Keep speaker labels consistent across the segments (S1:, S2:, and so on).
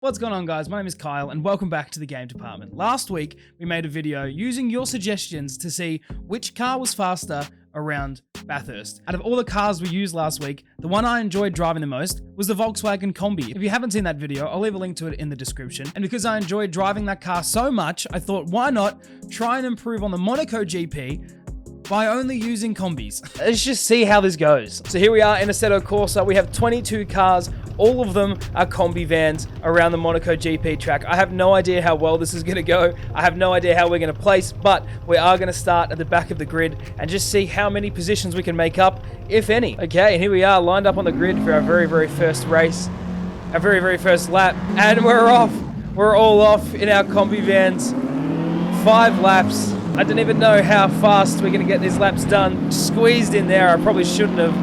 S1: What's going on, guys? My name is Kyle and welcome back to the game department. Last week we made a video using your suggestions to see which car was faster around Bathurst. Out of all the cars we used last week, the one I enjoyed driving the most was the Volkswagen Combi. If you haven't seen that video, I'll leave a link to it in the description. And because I enjoyed driving that car so much, I thought, why not try and improve on the Monaco GP by only using combis. Let's just see how this goes. So here we are in Assetto Corsa. We have 22 cars. All of them are combi vans around the Monaco GP track. I have no idea how well this is going to go. I have no idea how we're going to place, but we are going to start at the back of the grid and just see how many positions we can make up, if any. Okay, and here we are lined up on the grid for our very first race, our very first lap, and we're off. We're all off in our combi vans. 5 laps. I don't even know how fast we're going to get these laps done. Squeezed in there. I probably shouldn't have.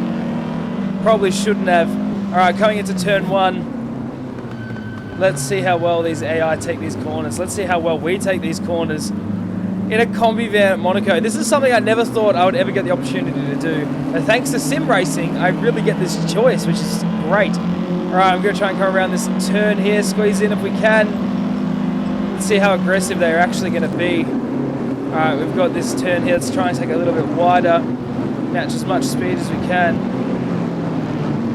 S1: All right, coming into turn 1. Let's see how well these AI take these corners. Let's see how well we take these corners in a combi van at Monaco. This is something I never thought I would ever get the opportunity to do. And thanks to sim racing, I really get this choice, which is great. All right, I'm going to try and come around this turn here, squeeze in if we can. Let's see how aggressive they're actually going to be. Alright, we've got this turn here. Let's try and take it a little bit wider. Catch as much speed as we can.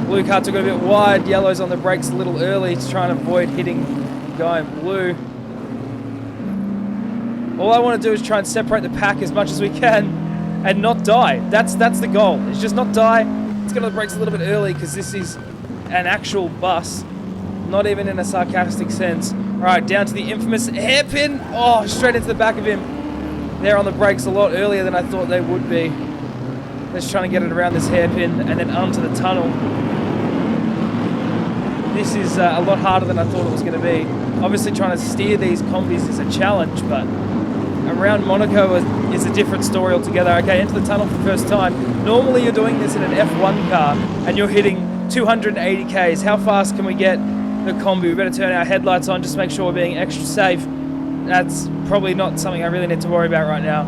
S1: Blue car took it a bit wide. Yellow's on the brakes a little early to try and avoid hitting the guy in blue. All I want to do is try and separate the pack as much as we can and not die. That's the goal. It's just not die. Let's get on the brakes a little bit early because this is an actual bus. Not even in a sarcastic sense. Alright, down to the infamous hairpin. Oh, straight into the back of him. They're on the brakes a lot earlier than I thought they would be. Let's try and get it around this hairpin and then onto the tunnel. This is a lot harder than I thought it was going to be. Obviously trying to steer these combis is a challenge, but around Monaco is a different story altogether. Okay, into the tunnel for the first time. Normally you're doing this in an F1 car and you're hitting 280 Ks. How fast can we get the combi? We better turn our headlights on just to make sure we're being extra safe. That's probably not something I really need to worry about right now.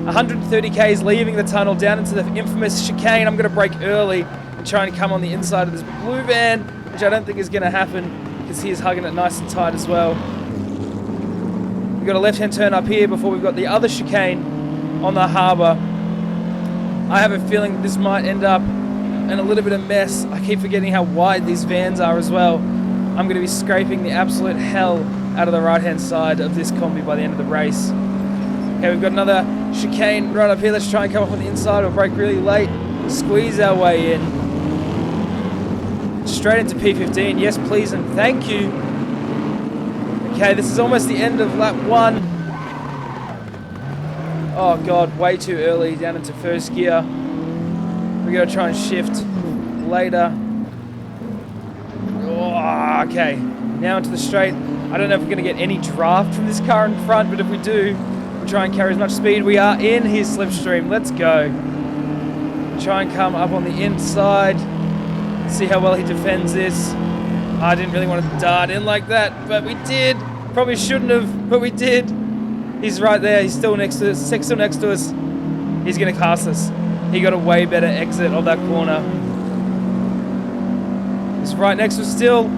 S1: 130 Ks leaving the tunnel down into the infamous chicane. I'm going to brake early and try and come on the inside of this blue van, which I don't think is going to happen because he is hugging it nice and tight as well. We've got a left-hand turn up here before we've got the other chicane on the harbour. I have a feeling this might end up in a little bit of mess. I keep forgetting how wide these vans are as well. I'm going to be scraping the absolute hell out of the right-hand side of this combi by the end of the race. Okay, we've got another chicane right up here. Let's try and come up on the inside. We'll brake really late. Squeeze our way in. Straight into P15. Yes, please, and thank you. Okay, this is almost the end of lap 1. Oh, God, way too early. Down into first gear. We're going to try and shift later. Oh, okay, now into the straight. I don't know if we're going to get any draft from this car in front, but if we do, we'll try and carry as much speed. We are in his slipstream. Let's go. Try and come up on the inside. See how well he defends this. I didn't really want to dart in like that, but we did. Probably shouldn't have, but we did. He's right there. He's still next to us. Still next to us. He's going to pass us. He got a way better exit of that corner. He's right next to us still.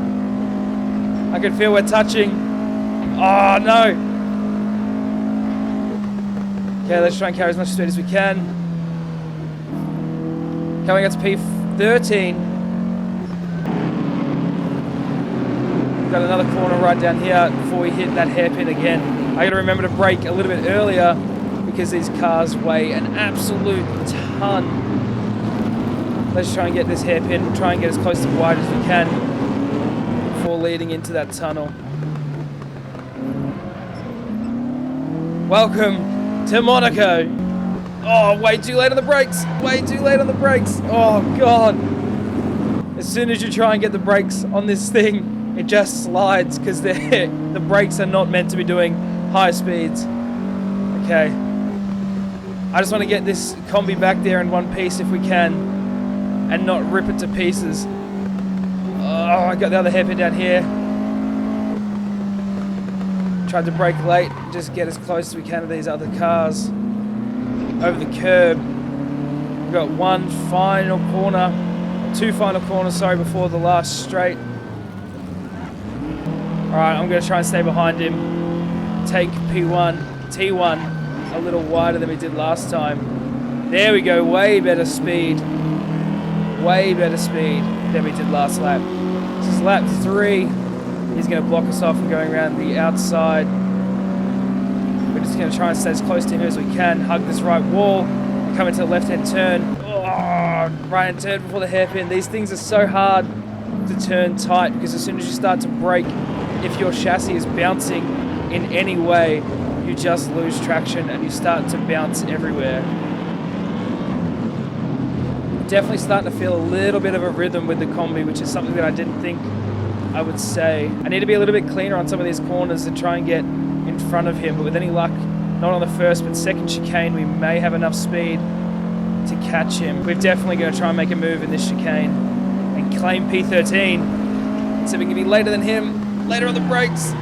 S1: I can feel we're touching. Oh, no. Okay, let's try and carry as much speed as we can. Coming up to P13. Got another corner right down here before we hit that hairpin again. I got to remember to brake a little bit earlier because these cars weigh an absolute ton. Let's try and get this hairpin. We'll try and get as close to wide as we can before leading into that tunnel. Welcome to Monaco. Oh, way too late on the brakes. Way too late on the brakes. Oh, God. As soon as you try and get the brakes on this thing, it just slides because the brakes are not meant to be doing high speeds. Okay. I just want to get this combi back there in one piece if we can and not rip it to pieces. Oh, I got the other hairpin down here. Tried to brake late, just get as close as we can to these other cars. Over the curb. We've got one final corner, two final corners, sorry, before the last straight. Alright, I'm going to try and stay behind him. Take P1, T1 a little wider than we did last time. There we go, way better speed. Way better speed than we did last lap. This is lap 3. He's going to block us off and going around the outside. We're just going to try and stay as close to him as we can. Hug this right wall. Come into the left-hand turn. Oh, right-hand turn before the hairpin. These things are so hard to turn tight because as soon as you start to brake, if your chassis is bouncing in any way, you just lose traction and you start to bounce everywhere. Definitely starting to feel a little bit of a rhythm with the combi, which is something that I didn't think I would say. I need to be a little bit cleaner on some of these corners and try and get in front of him, but with any luck, not on the first but second chicane, we may have enough speed to catch him. We're definitely going to try and make a move in this chicane and claim P13. So we can be later than him, later on the brakes.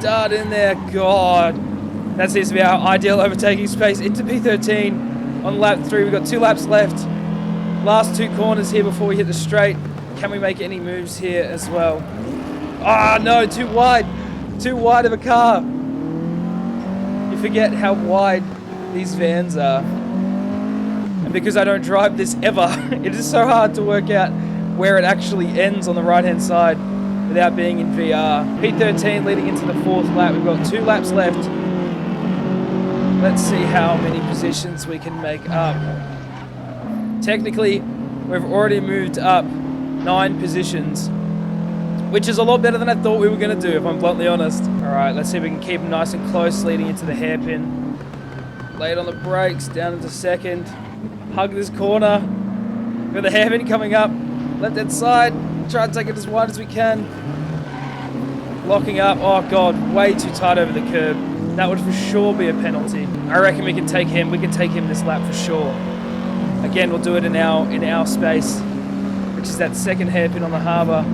S1: Dart in there, God. That seems to be our ideal overtaking space into P13 on lap 3. We've got 2 laps left. Last 2 corners here before we hit the straight. Can we make any moves here as well? Ah, no, too wide. Too wide of a car. You forget how wide these vans are. And because I don't drive this ever, it is so hard to work out where it actually ends on the right-hand side without being in VR. P13 leading into the 4th lap. We've got 2 laps left. Let's see how many positions we can make up. Technically, we've already moved up 9 positions, which is a lot better than I thought we were going to do, if I'm bluntly honest. All right, let's see if we can keep them nice and close leading into the hairpin. Late on the brakes, down into second. Hug this corner. Got the hairpin coming up. Left-hand side. Try and take it as wide as we can. Locking up. Oh, God, way too tight over the curb. That would for sure be a penalty. I reckon we can take him. We can take him this lap for sure. Again, we'll do it in our space, which is that second hairpin on the harbour.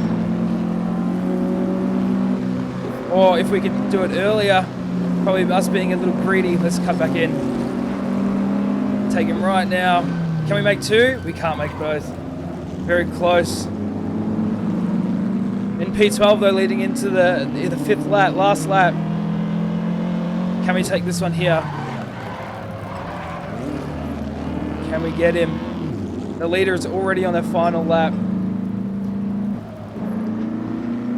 S1: Or if we could do it earlier, probably us being a little greedy, let's cut back in. Take him right now. Can we make 2? We can't make both. Very close. In P12 though, leading into the 5th lap, last lap. Can we take this one here? Can we get him? The leader is already on their final lap.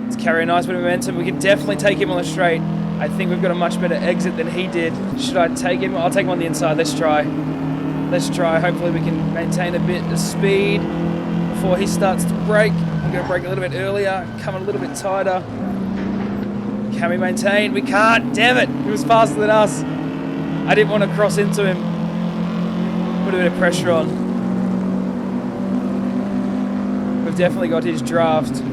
S1: Let's carry a nice bit of momentum. We can definitely take him on the straight. I think we've got a much better exit than he did. Should I take him? I'll take him on the inside. Let's try. Let's try. Hopefully we can maintain a bit of speed before he starts to brake. I'm going to brake a little bit earlier, come a little bit tighter. Can we maintain? We can't. Damn it. He was faster than us. I didn't want to cross into him. Put a bit of pressure on. We've definitely got his draft.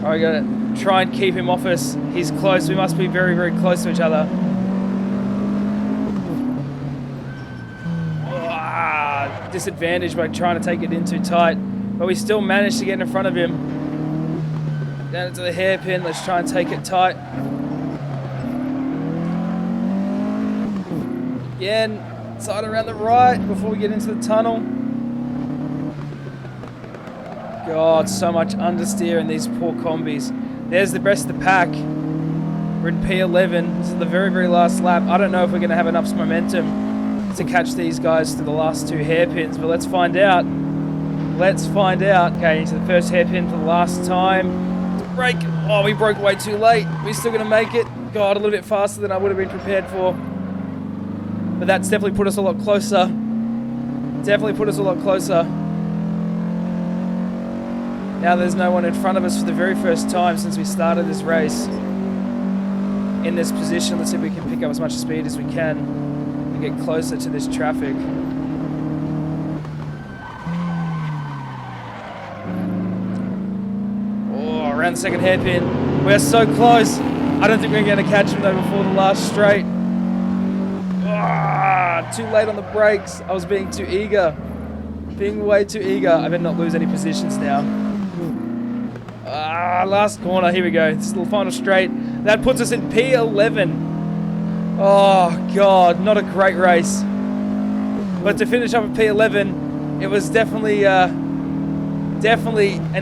S1: I got to try and keep him off us. He's close. We must be very, very close to each other. Disadvantage by trying to take it in too tight, but we still managed to get in front of him. Down into the hairpin. Let's try and take it tight. Again, side around the right before we get into the tunnel. God, so much understeer in these poor combis. There's the rest of the pack. We're in P11. This is the very, very last lap. I don't know if we're going to have enough momentum to catch these guys to the last 2 hairpins, but let's find out. Let's find out. Okay, into the first hairpin for the last time. Brake. Oh, we broke way too late. We're still going to make it. God, a little bit faster than I would have been prepared for. But that's definitely put us a lot closer. Definitely put us a lot closer. Now there's no one in front of us for the very first time since we started this race. In this position, let's see if we can pick up as much speed as we can and get closer to this traffic. Oh, around the second hairpin. We're so close. I don't think we're going to catch him though before the last straight. Ah, too late on the brakes. I was being too eager. Being way too eager. I better not lose any positions now. Ah, last corner. Here we go. This is the final straight. That puts us in P11. Oh, God. Not a great race. But to finish up at P11, it was definitely an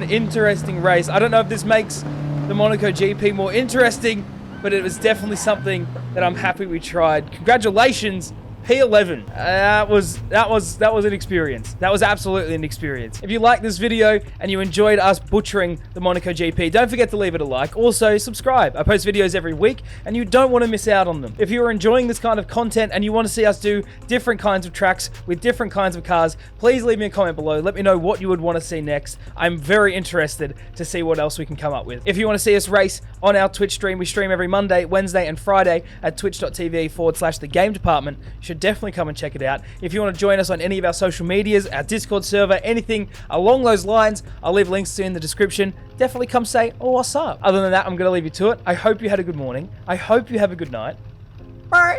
S1: interesting race. I don't know if this makes the Monaco GP more interesting, but it was definitely something that I'm happy we tried. Congratulations, P11. That was an experience. That was absolutely an experience. If you like this video and you enjoyed us butchering the Monaco GP, don't forget to leave it a like. Also, subscribe. I post videos every week and you don't want to miss out on them. If you're enjoying this kind of content and you want to see us do different kinds of tracks with different kinds of cars, please leave me a comment below. Let me know what you would want to see next. I'm very interested to see what else we can come up with. If you want to see us race on our Twitch stream, we stream every Monday, Wednesday, and Friday at twitch.tv/The Game Department. You should definitely come and check it out. If you want to join us on any of our social medias, our Discord server, anything along those lines, I'll leave links in the description. Definitely come say, oh, what's up? Other than that, I'm going to leave you to it. I hope you had a good morning. I hope you have a good night. Bye.